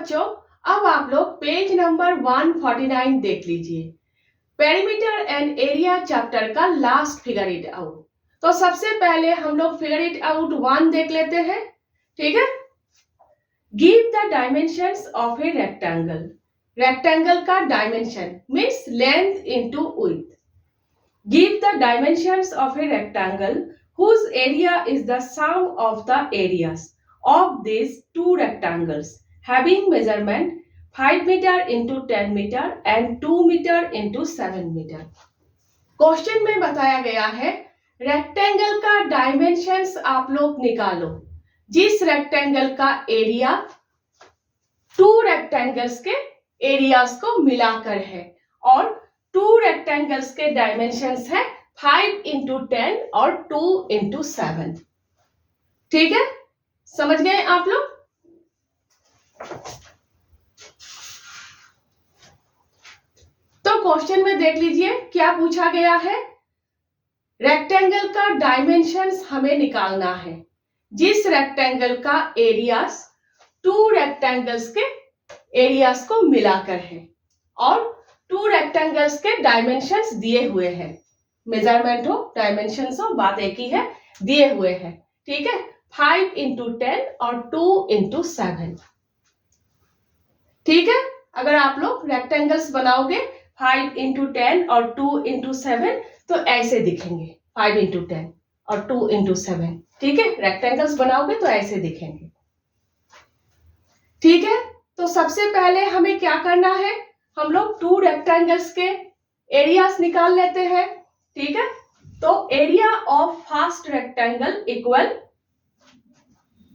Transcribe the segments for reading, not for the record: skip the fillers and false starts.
बच्चों, अब आप लोग पेज नंबर 149 देख लीजिए। पेरीमीटर एंड एरिया चैप्टर का लास्ट फिगर इट आउट। तो सबसे पहले हम लोग फिगर इट आउट 1 देख लेते हैं। ठीक है, give the dimensions of a rectangle. Rectangle का dimension means length into width. Give the dimensions of a rectangle whose area is the sum of the areas of these two rectangles having measurement 5 meter into 10 meter and 2 meter into 7 meter। Question में बताया गया है rectangle का dimensions आप लोग निकालो जिस rectangle का एरिया टू रेक्टेंगल्स के एरियाज को मिलाकर है और टू रेक्टेंगल्स के डायमेंशंस है 5 into 10 और 2 into 7। ठीक है, समझ गए आप लोग? तो क्वेश्चन में देख लीजिए क्या पूछा गया है। रेक्टेंगल का डायमेंशंस हमें निकालना है जिस रेक्टेंगल का एरियाज टू रेक्टेंगल्स के एरियाज को मिलाकर है और टू रेक्टेंगल्स के डायमेंशंस दिए हुए हैं। मेजरमेंट हो डायमेंशंस हो बात एक ही है, दिए हुए हैं। ठीक है, 5 into 10 और 2 into 7। ठीक है, अगर आप लोग रेक्टेंगल्स बनाओगे 5 into 10 और 2 into 7 तो ऐसे दिखेंगे। 5 into 10 और 2 into 7। ठीक है, रेक्टेंगल्स बनाओगे तो ऐसे दिखेंगे। ठीक है, तो सबसे पहले हमें क्या करना है, हम लोग टू रेक्टेंगल्स के एरियाज निकाल लेते हैं। ठीक है, तो area of first rectangle equal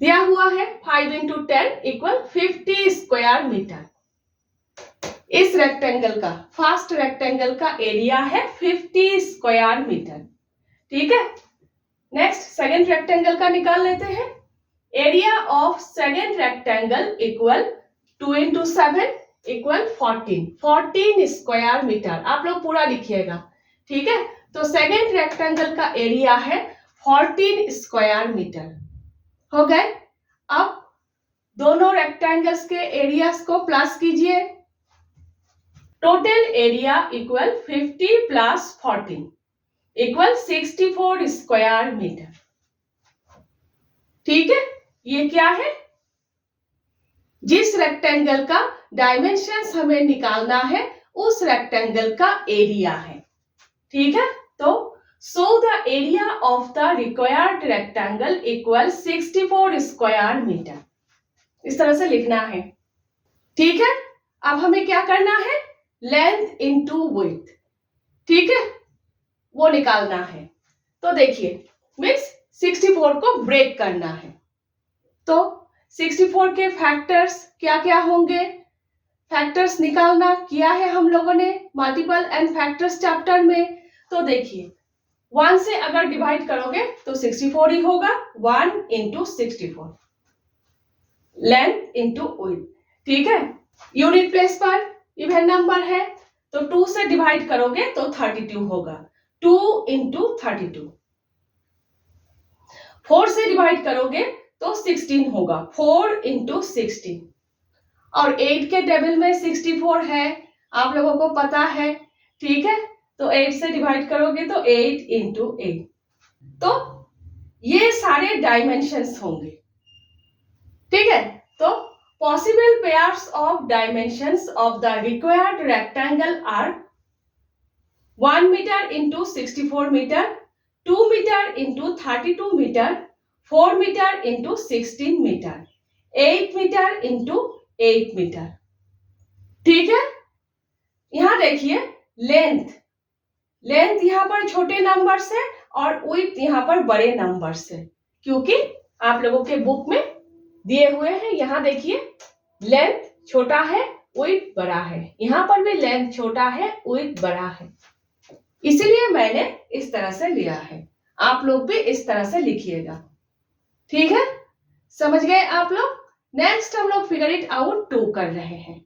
दिया हुआ है 5 into 10 इक्वल 50 स्क्वायर मीटर। इस रेक्टेंगल का फर्स्ट रेक्टेंगल का एरिया है 50 स्क्वायर मीटर। ठीक है, नेक्स्ट सेकंड रेक्टेंगल का निकाल लेते हैं। Area of second rectangle equal 2 into 7 equal 14 square metre. आप लोग पूरा लिखिएगा। ठीक है, तो सेकेंड रेक्टेंगल का एरिया है 14 स्क्वायर मीटर। हो गए। अब दोनों रेक्टेंगल्स के एरियाज को प्लस कीजिए। Total area equal 50 plus 14 equal 64 square metre. ठीक है, ये क्या है, जिस रेक्टेंगल का डायमेंशंस हमें निकालना है उस रेक्टेंगल का एरिया है। ठीक है, तो so the area of the required rectangle equal 64 square metre. इस तरह से लिखना है। ठीक है, अब हमें क्या करना है, लेंथ इनटू विड्थ। ठीक है, वो निकालना है। तो देखिए मीन्स 64 को ब्रेक करना है। तो 64 के फैक्टर्स क्या क्या होंगे, फैक्टर्स निकालना किया है हम लोगों ने मल्टीपल एंड फैक्टर्स चैप्टर में। तो देखिए 1 से अगर डिवाइड करोगे तो 64 ही होगा। 1 into 64 लेंथ इंटू विड्थ। ठीक है, यूनिट प्लेस पर इवन नंबर है तो 2 से डिवाइड करोगे तो 32 होगा। 2 into 32। 4 से डिवाइड करोगे तो 16 होगा। 4 into 16। और 8 के टेबल में 64 है, आप लोगों को पता है। ठीक है, तो 8 से डिवाइड करोगे तो 8 into 8। तो ये सारे डायमेंशंस होंगे। ठीक है, तो possible pairs of dimensions of the required rectangle are 1 metre into 64 metre, 2 metre into 32 metre, 4 metre into 16 metre, 8 metre into 8 metre. ठीक है, यहां देखिए लेंथ यहां पर छोटे नंबर से और विड्थ यहां पर बड़े नंबर से, क्योंकि आप लोगों के बुक में दिए हुए हैं। यहां देखिए लेंथ छोटा है विड्थ बड़ा है, यहां पर भी लेंथ छोटा है विड्थ बड़ा है, इसीलिए मैंने इस तरह से लिया है। आप लोग भी इस तरह से लिखिएगा। ठीक है, समझ गए आप लोग? नेक्स्ट हम लोग फिगर इट आउट 2 कर रहे हैं।